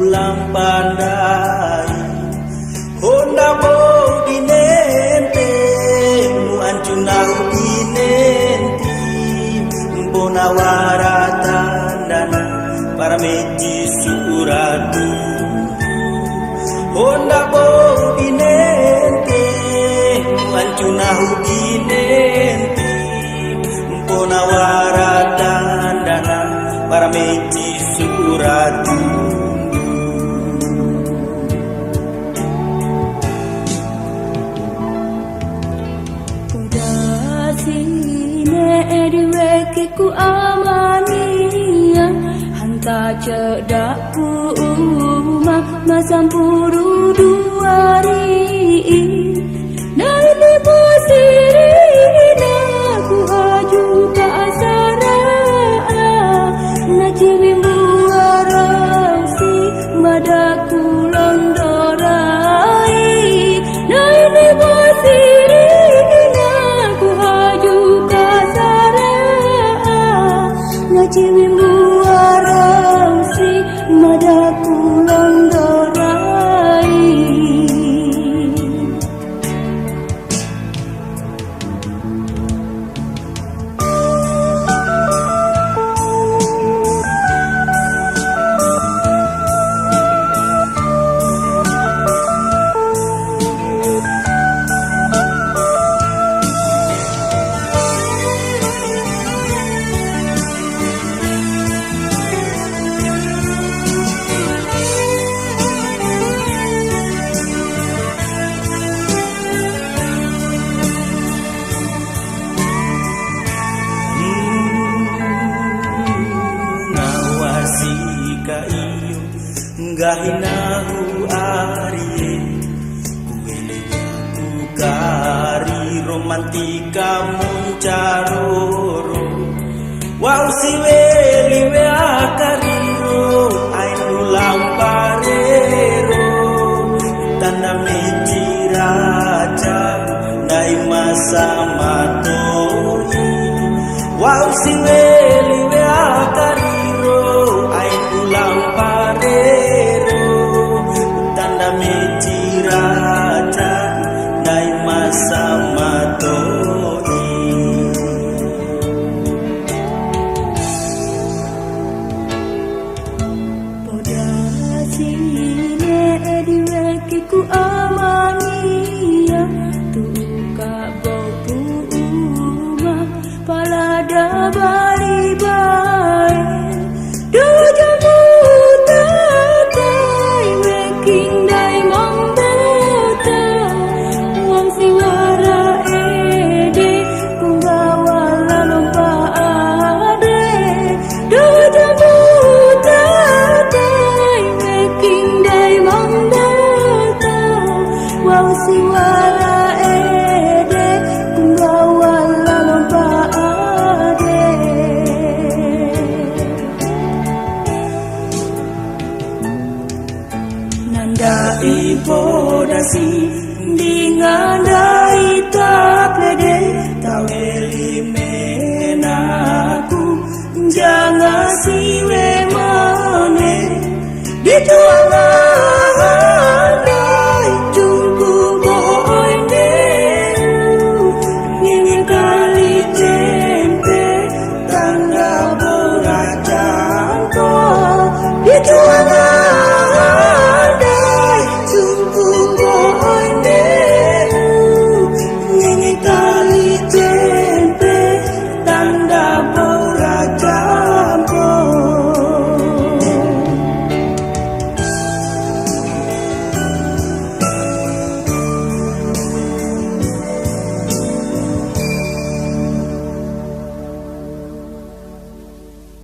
ulang pandai Honda bo dinente muancunau dinenti Bona waratan dana para meji suratu Honda bo dinente muancunau dinenti Bona waratan dana para meji suratu ku amania hanta cedak rumah masampuru duari dari posirina ku haju ke asara najimi buarasi madaku londorai dari posirina ku haju ke asara najimi buarasi madaku londorai Gahinahu arie kueleku kari romantika muncaroro wau siwe liwe akariro ainu lamparero tanda mejiraja nai masa matoi wau siwe liwe akariro ainu lamparero Mejiraja dai masa matoi Poda sine ediweki ku amania tuka bopu uma palada bali bae dojamu tatai making Podasi dengan dai tapede taweli menaku jangan siwe mane dituangan dai jungku boy deru ini kali tempe tanda beracangko dituangan